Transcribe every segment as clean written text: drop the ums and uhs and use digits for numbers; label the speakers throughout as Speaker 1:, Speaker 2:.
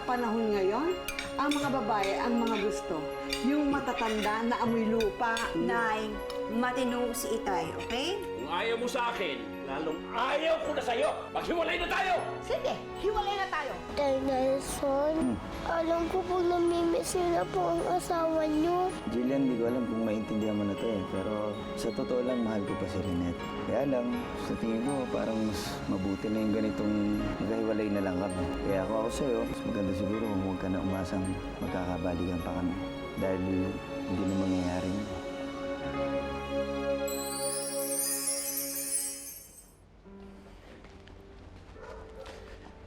Speaker 1: panahon ngayon, ang mga babae ang mga gusto. Yung matatanda na amoy lupa.
Speaker 2: Nay, matino si Itay, okay?
Speaker 3: Kung ayaw mo sa akin, lalong ayaw ko na sa'yo. Maghiwalay na tayo!
Speaker 1: Sige, hiwalay na tayo.
Speaker 4: Tay Nelson, alam ko po namimiss niyo na po ang asawa niyo.
Speaker 5: Jillian, di ko alam kung maintindihan mo na to eh. Pero sa totoo lang, mahal ko pa si Lynette. Kaya lang, sa tingin ko, parang mas mabuti na yung ganitong magkahiwalay na lang kami. Kaya ako sa'yo, mas maganda siguro kung huwag ka na umasang magkakabalikan pa kami. Dahil hindi na mangyayari yun.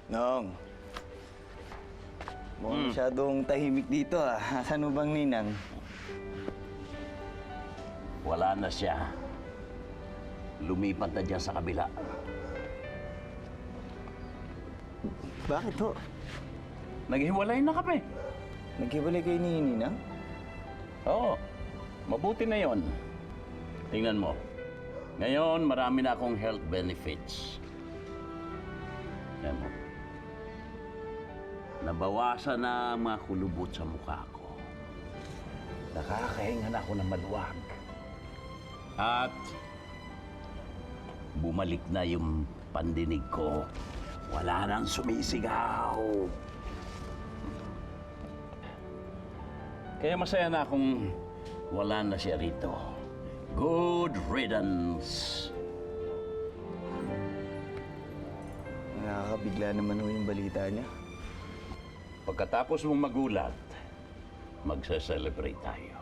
Speaker 5: Nong, mukhang masyadong tahimik dito ah. Saan mo bang ninang?
Speaker 3: Wala na siya. Lumipat na dyan sa kabila.
Speaker 5: Bakit ho?
Speaker 3: Naghiwalay na kami.
Speaker 5: Naghiwalay kayo ni Ninang?
Speaker 3: Oo, mabuti na yon. Tingnan mo. Ngayon, marami na akong health benefits. Tingnan mo. Nabawasan na ang mga kulubot sa mukha ko. Nakakahinga na ako ng maluwag. At bumalik na yung pandinig ko. Wala nang sumisigaw. Kaya masaya na akong wala na siya rito. Good riddance.
Speaker 5: Nakakabigla naman ho yung balita niya.
Speaker 3: Pagkatapos mong magulat, magse-celebrate tayo.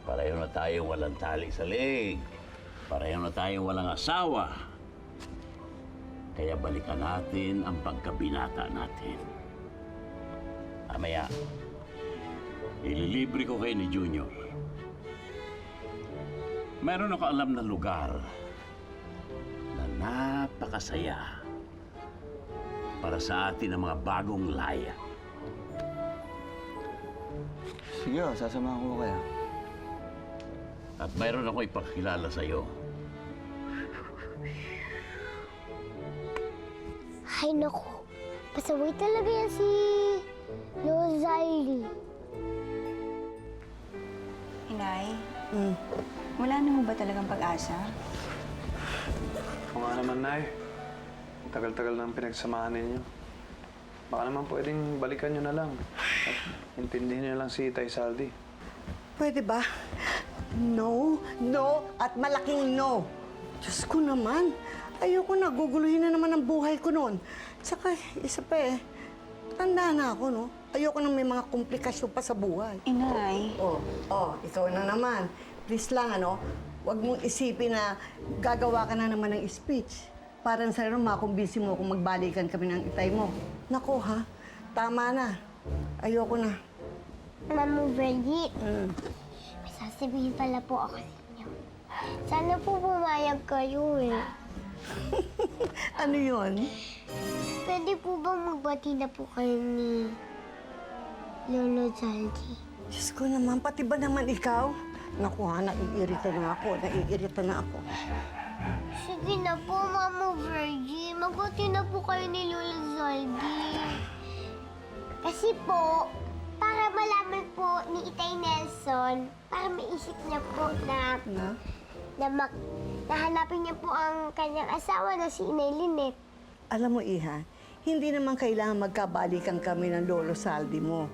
Speaker 3: Pareho na tayong walang tali sa leeg. Pareho na tayong walang asawa. Kaya balikan natin ang pagkabinata natin. Amaya, ililibre ko kayo ni Junior. Meron ako alam na lugar na napakasaya para sa atin ang mga bagong laya.
Speaker 5: Sige, sasamahan ko kayo.
Speaker 3: At mayroon ako ipakilala sa'yo.
Speaker 4: Ay naku, pasaway talaga yan si Rosalie.
Speaker 2: Inay, wala na mo ba talagang pag-asa?
Speaker 6: Oo nga naman, Nay. Ang tagal-tagal ng pinagsamahan ninyo. Baka naman pwedeng balikan nyo na lang. At intindihin nyo lang si Tay Saldi.
Speaker 1: Pwede ba? No, no, at malaking no. Diyos ko naman, ayoko na, guguluhin na naman ang buhay ko noon. Tsaka, isa pa eh, tanda na ako, no? Ayoko nang may mga komplikasyon pa sa buhay.
Speaker 2: Inay,
Speaker 1: Ikaw na naman. Please lang, huwag mong isipin na gagawa ka na naman ng speech. Para sa makumbinsi mo kung magbalikan kami ng itay mo. Nako, ha? Tama na. Ayoko na.
Speaker 4: Mama Verdi, may sasabihin pala po ako sa inyo. Sana po pumayag kayo eh.
Speaker 1: Ano yun?
Speaker 4: Pwede po ba magbati na po kayo ni Lolo Zaldi?
Speaker 1: Diyos ko naman, pati ba naman ikaw? Naku ha, naiirita na ako.
Speaker 4: Sige na po, Mama Verdi. Magbati na po kayo ni Lolo Zaldi. Kasi po, para malaman po ni Itay Nelson, para maisip niya po na hanapin niya po ang kanyang asawa na si Inay Lynette.
Speaker 1: Alam mo, Iha, hindi naman kailangan magkabalikan kami ng Lolo Saldi mo.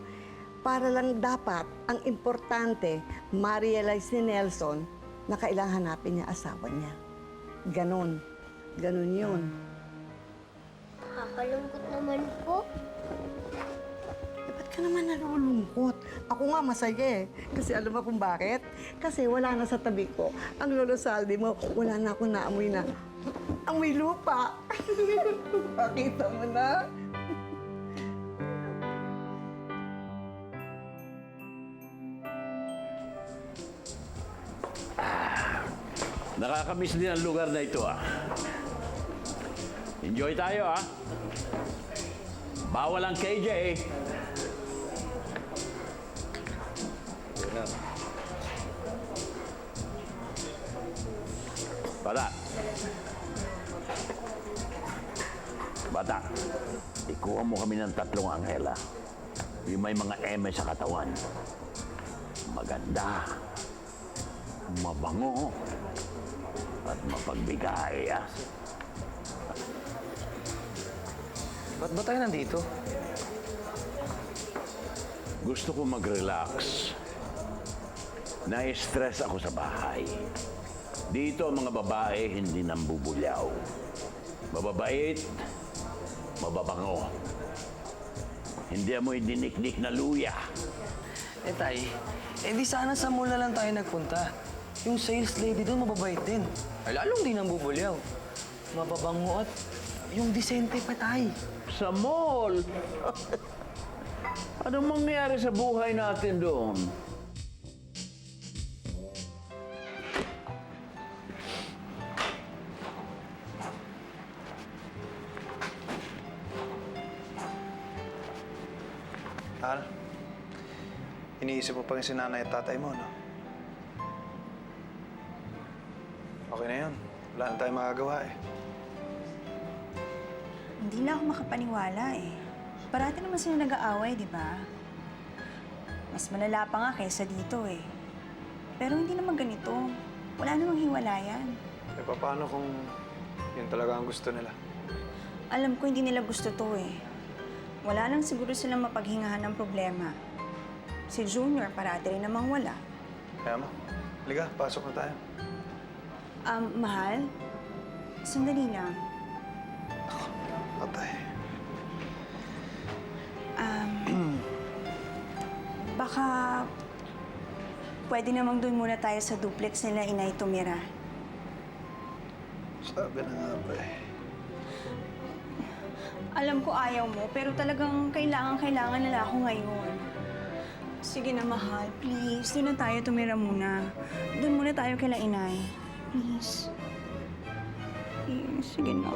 Speaker 1: Para lang dapat, ang importante, ma-realize ni Nelson na kailangan hanapin niya asawa niya. Ganon. Ganon yun.
Speaker 4: Nakakalungkot naman po.
Speaker 1: Ba't ka naman nalulungkot? Ako nga masaya eh. Kasi alam mo kung bakit? Kasi wala na sa tabi ko. Ang Lolo Saldi mo, wala na akong naamoy na amoy lupa. Pakita mo na.
Speaker 3: Nakakamiss din ang lugar na ito, ah. Enjoy tayo, ah. Bawal ang KJ, eh. Bata. Bata. ikuha mo kami ng 3 anghela. Yung may mga eme sa katawan. Maganda, mabango, at mapagbigay.
Speaker 5: Ba't ba tayo nandito?
Speaker 3: Gusto ko mag-relax. Na-stress ako sa bahay. Dito ang mga babae hindi nambubulyaw. Mababait, mababango. Hindi amoy dinikdik na luya.
Speaker 7: Tay, di sana sa mall na lang tayo nagpunta. Yung sales lady doon mababait din. Ay, lalong di nang bubulyaw. Mababango at yung disente pa, tay.
Speaker 3: Sa mall? Anong mangyayari sa buhay natin doon?
Speaker 6: Al, iniisip mo pa rin si nanay at tatay mo, no? Okay na yun. Wala na tayong magagawa eh.
Speaker 2: Hindi na ako makapaniwala eh. Parati naman sila nag-aaway, di ba? Mas malala pa nga kaysa dito eh. Pero hindi naman ganito. Wala namang hiwalayan.
Speaker 6: E paano kung yun talaga ang gusto nila?
Speaker 2: Alam ko hindi nila gusto to eh. Wala lang siguro silang mapaghingahan ng problema. Si Junior parati rin namang wala.
Speaker 6: Kaya mo, liga, pasok na tayo.
Speaker 2: Mahal? Sandali lang.
Speaker 6: Patay.
Speaker 2: Baka pwede namang doon muna tayo sa duplex nila Inay tumira.
Speaker 6: Sabi na nga ba eh.
Speaker 2: Alam ko ayaw mo, pero talagang kailangan nila ako ngayon. Sige na, mahal. Please, doon na tayo tumira muna. Doon muna tayo kila Inay. Please. Please, sige na.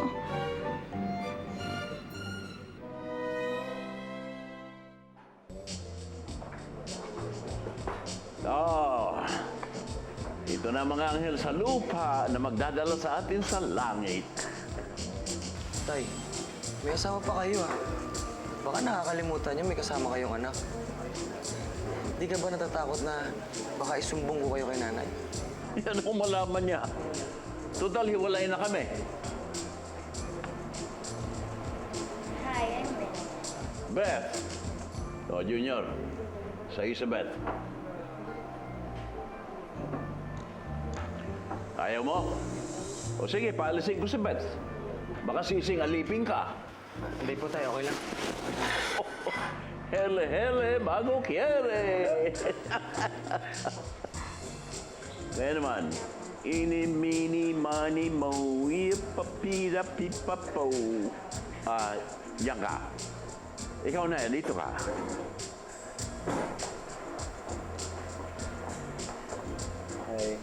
Speaker 3: Ito na mga anghel sa lupa na magdadala sa atin sa langit.
Speaker 7: Tay, may kasama pa kayo ah. Baka nakakalimutan niyo may kasama kayong anak. Di ka ba natatakot na baka isumbong ko kayo kay nanay?
Speaker 3: Yan ang malaman niya. Total, hiwalay na kami.
Speaker 4: Hi, I'm Beth.
Speaker 3: Beth. O, Junior. Sa Beth. Ayaw mo? O sige, paalisin ko si Beth. Baka sising alipin ka.
Speaker 7: Hindi po tayo, okay lang.
Speaker 3: Hele, hele, bago quiere. Kaya naman, ini, mini, mani, mo, ipapira, pipapo. Diyan ka. Ikaw na, dito ka.
Speaker 6: Hey.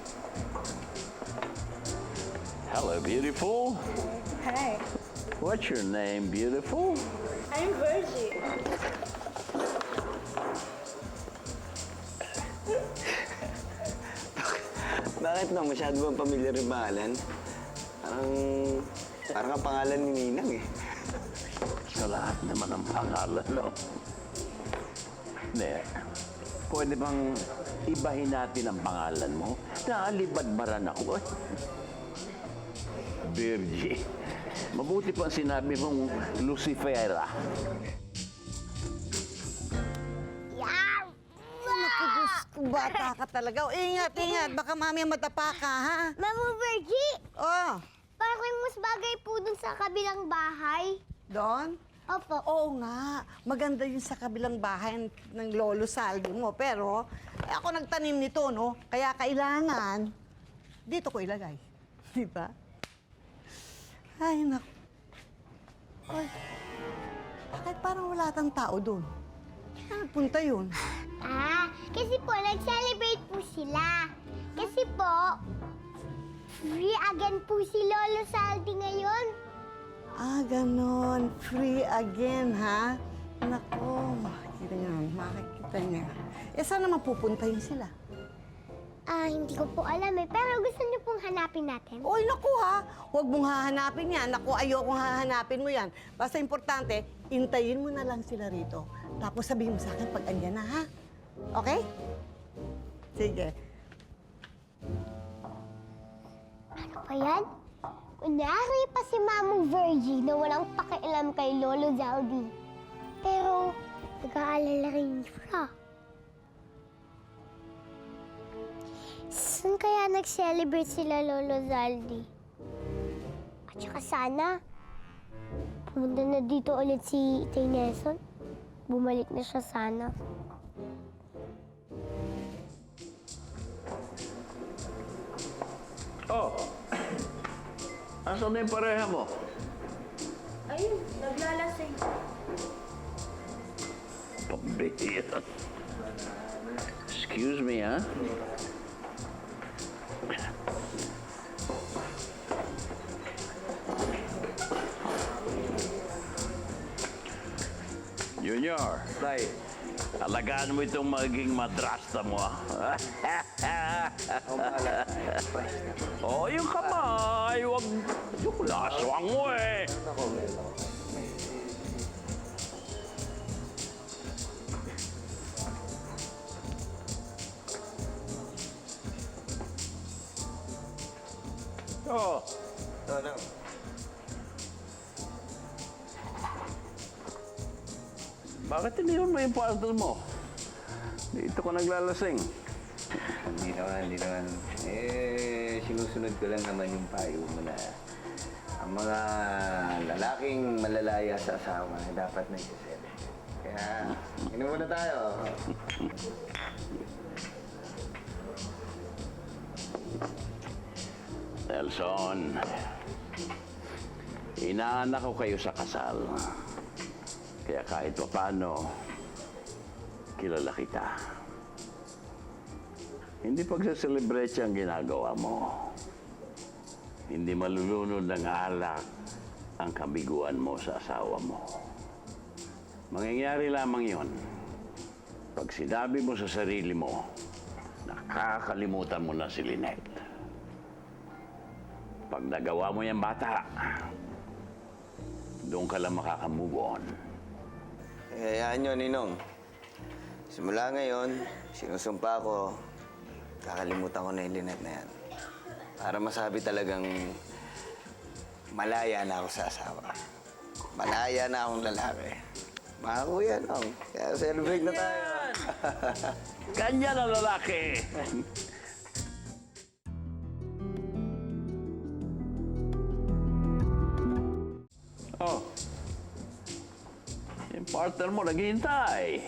Speaker 3: Hello, beautiful.
Speaker 2: Hi.
Speaker 3: What's your name, beautiful?
Speaker 2: I'm Virgie.
Speaker 5: Bakit na? Masyado bang pamilyar yung pangalan? Parang ang pangalan ni Ninang eh.
Speaker 3: Sa lahat naman ang pangalan, no? Ne, pwede bang ibahin natin ang pangalan mo? Naalibadbaran ako, eh. Virgie. Mabuti pa ang sinabi mong Lucifera.
Speaker 4: Yaw!
Speaker 1: Naku, Diyos ko, bata ka talaga. O, ingat, ingat. Baka mami matapa ka, ha?
Speaker 4: Mama Virgie,
Speaker 1: Oh,
Speaker 4: parang mas bagay po dun sa kabilang bahay.
Speaker 1: Don?
Speaker 4: Opo.
Speaker 1: Oo nga. Maganda yun sa kabilang bahay ng Lolo Saldi mo. Pero, ako nagtanim nito, no? Kaya kailangan, dito ko ilagay. Di ba? Ay, naku. Ay, bakit parang wala tang tao doon? Kaya nagpunta yun.
Speaker 4: Kasi po, nag-celebrate po sila. Kasi po, free again po si Lolo Saldi ngayon.
Speaker 1: Ganon. Free again, ha? Nako, makikita niya. Saan naman pupuntahin sila?
Speaker 4: Hindi ko po alam eh, pero gusto niyo pong hanapin natin.
Speaker 1: Oy, naku ha! Huwag mong hahanapin yan. Naku, ayokong hahanapin mo yan. Basta importante, intayin mo na lang sila rito. Tapos sabihin mo sa akin pag andyan na, ha? Okay? Sige.
Speaker 4: Ano pa yan? Kunyari pa si Mamang Virgie na walang pakialam kay Lolo Zaldi. Pero, nag-aalala rin siya. Saan kaya nag-celebrate sila Lolo Zaldi? At saka sana, pumunta na dito ulit si Itay Nelson. Bumalik na siya sana.
Speaker 3: Oh! Asan na yung pareha mo?
Speaker 2: Ayun, naglalasing.
Speaker 3: Pambihira. Excuse me, ha? Junior,
Speaker 5: Tay,
Speaker 3: alagaan mo itong magiging madrasta mo, ha?
Speaker 5: ako bahala.
Speaker 3: Oh, yung kamay, wag yung laswang mo, eh. Oh,
Speaker 5: No.
Speaker 3: bakit iniwan mo yung partner mo? Dito ka naglalasing.
Speaker 5: Hindi naman. Sinusunod ko lang naman yung payo mo na ang mga lalaking malalaya sa asawa na dapat na isasele. Kaya, inom muna tayo.
Speaker 3: Nelson, inaanak ko kayo sa kasal. Kaya kahit pa paano, kilala kita. Hindi pagsa-celebrate ang ginagawa mo. Hindi malulunod ng alak ang kabiguan mo sa asawa mo. Mangyayari lamang yon pag sinabi mo sa sarili mo, nakakalimutan mo na si Lynette. Pag nagawa mo yung bata, doon ka lang makaka-move on.
Speaker 5: Hayaan nyo, Ninong. Simula ngayon, sinusumpa ko, kakalimutan ko na yung Lynette na yan. Para masabi talagang malaya na ako sa asawa. Malaya na akong lalaki. Mga kuya, Nong. Kaya celebrate na tayo.
Speaker 3: Kanya na lalaki! Oh. Yung partner mo naghihintay.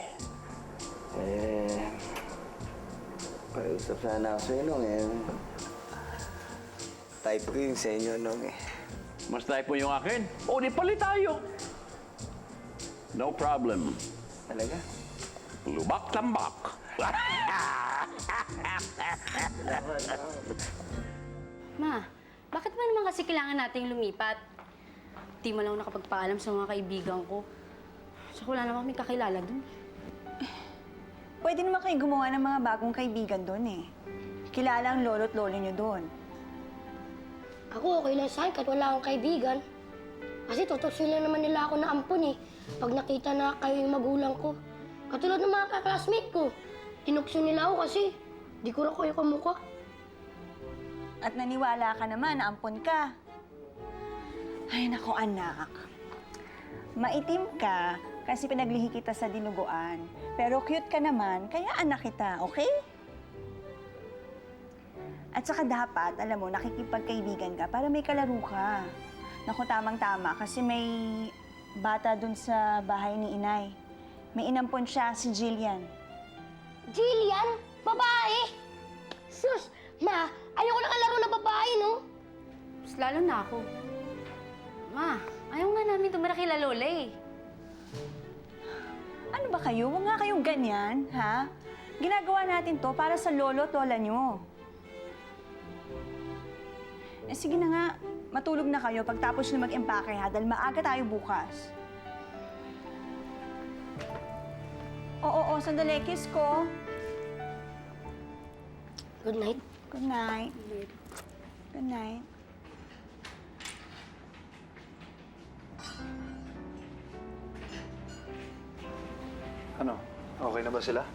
Speaker 5: Pag-usap sana ako sa inyo, type ko yung sa inyo, Nong,
Speaker 3: Mas type mo yung akin? O, di palit tayo. No problem.
Speaker 5: Talaga?
Speaker 3: Lubak-tambak.
Speaker 8: Ma, bakit ba naman kasi kailangan nating lumipat? Di mo lang nakapagpaalam sa mga kaibigan ko. Saka wala naman may kakilala dun.
Speaker 2: Pwede naman kayo gumawa ng mga bagong kaibigan doon eh. Kilala ang lolo't lolo niyo doon.
Speaker 4: Ako okay lang sa'yo kahit wala akong kaibigan. Kasi tutusin naman nila ako na ampun eh. Pag nakita na kayo yung magulang ko. Katulad ng mga kaklasmate ko. Tinukso nila ako kasi di ko na kayo kamukha.
Speaker 2: At naniwala ka naman na ampon ka. Ay, nako anak. Maitim ka kasi pinaglihi kita sa dinuguan. Pero cute ka naman, kaya anak kita, okay? At saka dapat, alam mo, nakikipagkaibigan ka para may kalaro ka. Naku, tamang-tama kasi may bata dun sa bahay ni Inay. May inampon siya, si Jillian.
Speaker 4: Jillian? Babae? Sus! Ma, ayoko na kalaro na babae, no?
Speaker 8: Mas lalo na ako. Ma, ayaw nga namin tumira kila Lola eh.
Speaker 2: Ano ba kayo? Huwag nga kayong ganyan, ha? Ginagawa natin to para sa lolo at lola nyo. Eh, sige na nga, matulog na kayo pagtapos na mag-empake, ha? Dahil maaga tayo bukas. Oo, sandali. Kiss ko.
Speaker 4: Good night.
Speaker 2: Good night. Good night.
Speaker 6: Okay na ba sila?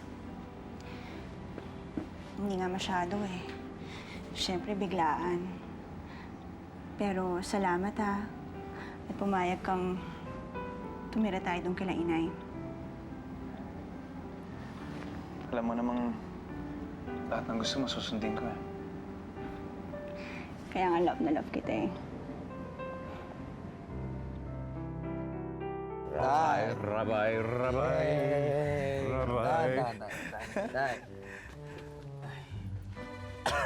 Speaker 2: Hindi nga masyado eh. Siyempre, biglaan. Pero salamat ha. At pumayag kang tumira tayo doon kila inay.
Speaker 6: Alam mo namang lahat ng gusto mo susundin ko eh.
Speaker 2: Kaya nga love na love kita eh.
Speaker 3: Rabay.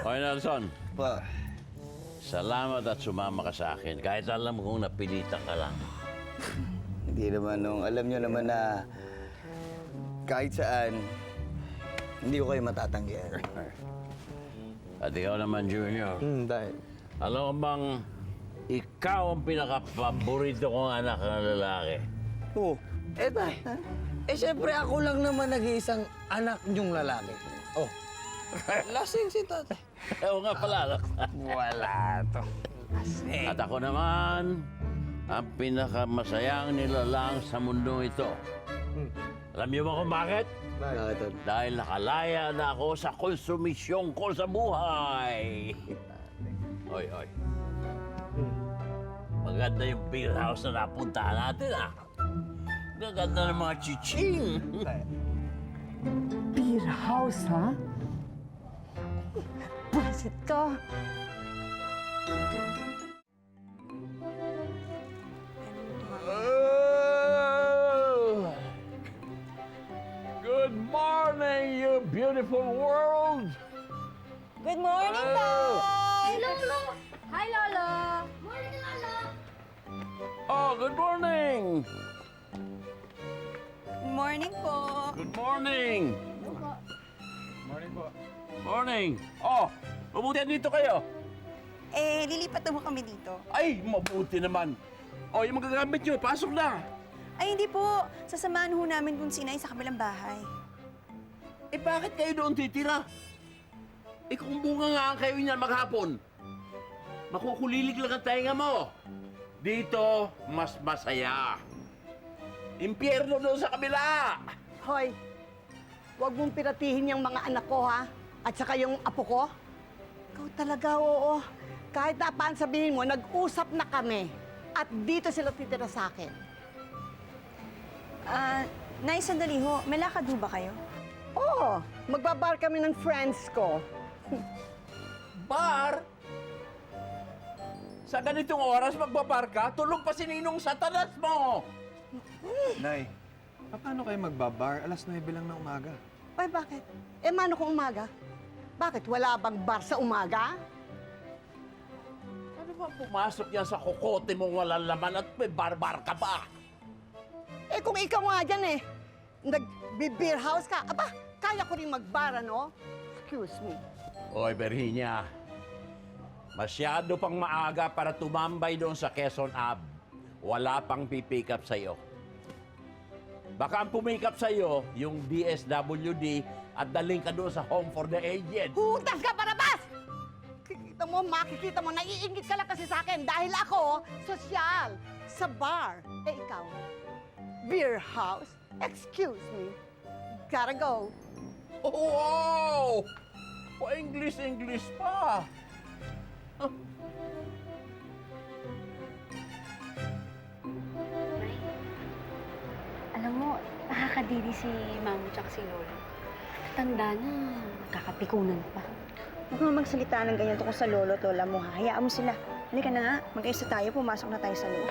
Speaker 3: Hoy, Nelson.
Speaker 5: Pa,
Speaker 3: Salamat at sumama ka sa akin. Kahit alam kong napilitan ka lang.
Speaker 5: hindi naman nung alam nyo naman na kahit saan, hindi ko kayo matatanggihan.
Speaker 3: At ikaw naman, Junior.
Speaker 7: Dahil.
Speaker 3: Alam mo bang ikaw ang pinaka-paborito kong anak na lalaki?
Speaker 7: Oo. Tay. Siyempre ako lang naman nag-iisang anak niyong lalaki. Oh. Lasing si tatay.
Speaker 3: Oo nga pala.
Speaker 7: Wala to.
Speaker 3: At ako naman, ang pinakamasayang nilalang sa mundo ito. Alam niyo ba kung bakit?
Speaker 5: Bakit, Tol?
Speaker 3: Dahil nakalaya na ako sa konsumisyon ko sa buhay. Oy. Maganda yung beer house na napuntahan natin, ah. Gaganda ng mga chiching.
Speaker 1: Beer house, ha? Buisit ka.
Speaker 3: Good morning, you beautiful world!
Speaker 2: Good morning, Tay!
Speaker 8: Lolo! Hi, Lolo! Morning, Lolo!
Speaker 3: Oh, good morning!
Speaker 2: Good morning po.
Speaker 3: Good morning! Morning! Oh, mabuti dito kayo.
Speaker 2: Lilipat na mo kami dito.
Speaker 3: Ay, mabuti naman. Oh, yung magagamit nyo, pasok na.
Speaker 2: Ay, hindi po. Sasamahan ho namin kung sinay sa kabilang bahay.
Speaker 3: Eh, bakit kayo doon titira? Eh, kung bunga nga ang kayo niyan maghapon, makukulilig lang ang tainga mo. Dito, mas masaya. Impyerno doon sa kabila.
Speaker 1: Hoy, huwag mong piratihin yung mga anak ko, ha? At saka yung apo ko. Ikaw talaga, oo. Kahit na paan sabihin mo, nag-usap na kami. At dito sila titira sa akin.
Speaker 2: Nay, sandali ho. May lakad ho ba kayo?
Speaker 1: Oo, magbabar kami ng friends ko.
Speaker 3: Bar? Sa ganitong oras magbabar ka, tulog pa si Ninong Satanas mo.
Speaker 6: Nay, paano kayo magbabar? Alas 9 lang na umaga.
Speaker 1: Ay, bakit? Eh, mano kung umaga? Bakit? Wala bang bar sa umaga?
Speaker 3: Ano ba pumasok yan sa kokote mong walang laman at may barbar ka ba?
Speaker 1: Eh, kung ikaw nga dyan nag-beer house ka, aba, kaya ko rin magbar, ano? Excuse me.
Speaker 3: Oy, Berhinya. Masyado pang maaga para tumambay doon sa Quezon Ave. Wala pang pipick up sa'yo. Baka ang pumick up sa'yo, yung DSWD at daling ka doon sa Home for the Aged.
Speaker 1: Hutas ka, Barabas! Makikita mo, naiingit ka lang kasi sa akin dahil ako, sosyal, sa bar. Eh, ikaw, beer house? Excuse me. Gotta go.
Speaker 3: Oh, wow! Pa-English pa.
Speaker 8: Alam mo, nakakadiri si Mamo tsaka si Lolo. Tanda na, kakapikunan pa.
Speaker 2: Huwag mo magsalita ng ganyan tungkol sa lolo at lola mo, ha? Hayaan mo sila. Halika na nga. Mag-ayos na tayo. Pumasok na tayo sa loob.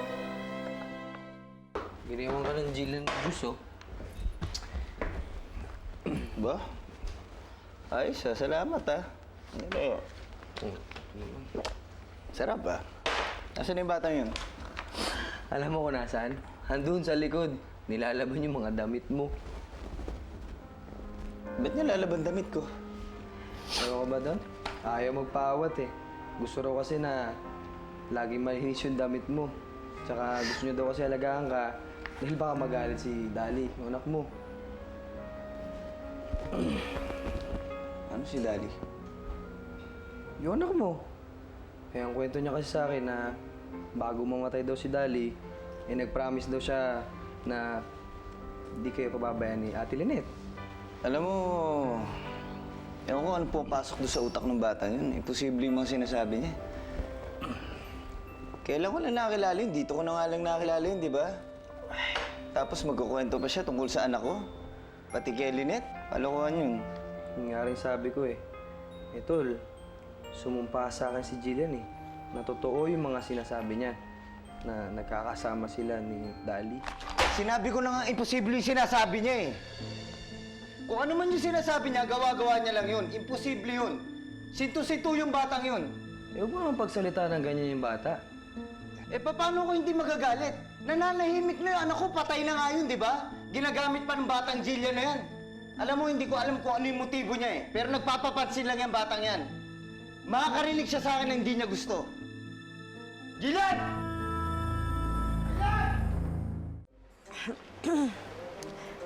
Speaker 7: Ginawan ka ng gin and juice, oh.
Speaker 5: Ba? Ayos, salamat, ah. Ano? Sarap, ah. Nasaan yung batang yun?
Speaker 7: Alam mo kung nasaan? Handun sa likod. Nilalaban yung mga damit mo.
Speaker 5: Ba't niya lalaban damit ko?
Speaker 6: Ano ka ba doon? Ayaw magpaawat eh. Gusto raw kasi na laging malinis yung damit mo. Tsaka gusto niyo daw kasi alagaan ka dahil baka magalit si Dali, yung anak mo.
Speaker 5: Ano si Daddy?
Speaker 6: Yung anak mo. Kaya ang kwento niya kasi sa akin na bago mamatay daw si Dali, eh nag-promise daw siya na hindi kayo pababayaan ni Ate Lynette.
Speaker 5: Alam mo, ewan ko ano pumapasok doon sa utak ng batang yun. Imposible yung mga sinasabi niya. Kailan ko lang nakilala yun? Dito ko na nga lang nakilala yun, di ba? Tapos magkukwento pa siya tungkol sa anak ko. Pati kay Lynette. Kalokohan yun.
Speaker 6: Yung nga rin sabi ko eh. Tol, sumumpa sa akin si Jillian eh. Na totoo yung mga sinasabi niya. Na nagkakasama sila ni Dali.
Speaker 5: Sinabi ko na nga, imposible yung sinasabi niya eh. Kung ano man yung sinasabi niya, gawa-gawa niya lang yun. Imposible yun. Sinto-sinto yung batang yun.
Speaker 6: Eh, huwag mo naman pagsalita ng ganyan yung bata.
Speaker 5: Eh, paano ko hindi magagalit? Nananahimik na yung anak ko, patay na nga yun, di ba? Ginagamit pa ng batang Jillian na yan. Alam mo, hindi ko alam kung ano yung motibo niya eh. Pero nagpapapansin lang yung batang yan. Makakarinig siya sa akin na hindi niya gusto. Jillian!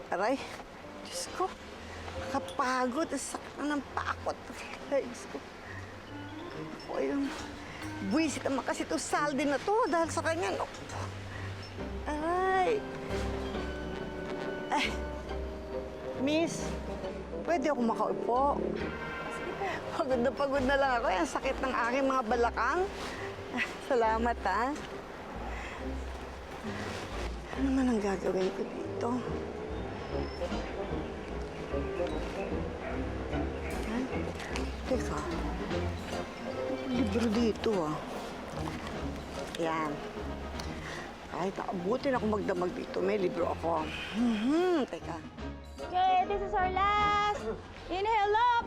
Speaker 1: Aray, Diyos ko. Nakapagod. Sakit na ng pakot. Ay, Diyos ko. Ako yung buwisit naman kasi ito saldi na to dahil sa kanya. No? Aray. Ay. Miss, pwede ako makaupo? Pagod na lang ako. Ang sakit ng aking mga balakang. Salamat, ha? Ano naman ang gagawin ko dito? Yan. Teka. Libro dito, ah. Yan. Kahit nakabuti na ako magdamag dito, may libro ako. Teka.
Speaker 2: Okay, this is our last. Inhale up.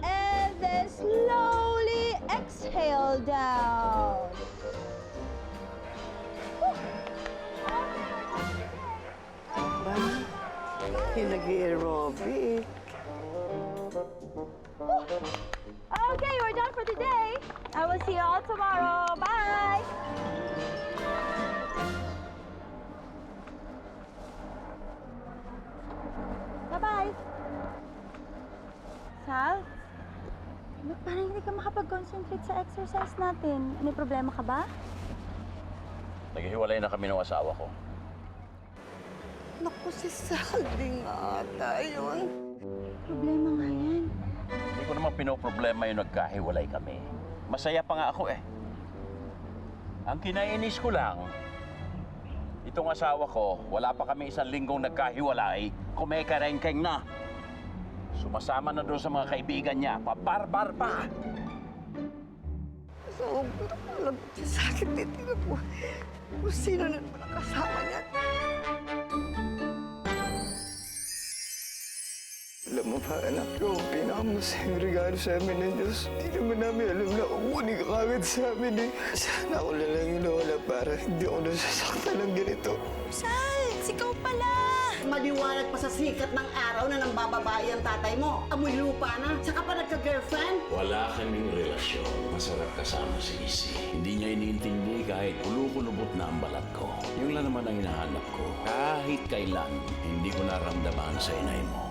Speaker 2: And then slowly exhale down.
Speaker 1: Ba? Yung nag-aerobic.
Speaker 2: Okay, we're done for today. I will see you all tomorrow. Bye. Bye-bye. Sal? Ba't parang hindi ka makapag-concentrate sa exercise natin? May problema ka ba?
Speaker 3: Naghihiwalay na kami ng asawa ko.
Speaker 1: Naku, si Saldi nga ata yun.
Speaker 2: Problema nga yan.
Speaker 3: Hindi ko naman pinoproblema yung nagkahiwalay kami. Masaya pa nga ako eh. Ang kinainis ko lang, itong asawa ko, wala pa kami 1 linggong nagkahiwalay, kumekarengkeng na. Sumasama na doon sa mga kaibigan niya, pabarbar pa.
Speaker 1: So, alam ko sa sakit dito ko. Kung sino na naman ang kasama niya.
Speaker 5: Alam mo ba, anak ko, pinakamasayang regalo sa amin ng Diyos. Hindi naman namin alam na kukunin ka kagad sa amin eh. Sana ako na lang yung nawala para hindi ako nasasaktan ng ganito.
Speaker 2: Sal! Sikaw pala!
Speaker 1: Maliwanag pa sa sikat ng araw na nang bababae ang tatay mo. Amoy lupa na. Tsaka pa nagka-girlfriend.
Speaker 3: Wala kaming relasyon. Masarap kasama si Isi. Hindi niya iniintindi kahit ulukulubot na ang balat ko. Yung lang naman ang hinahanap ko. Kahit kailan, hindi ko naramdaman sa inay mo.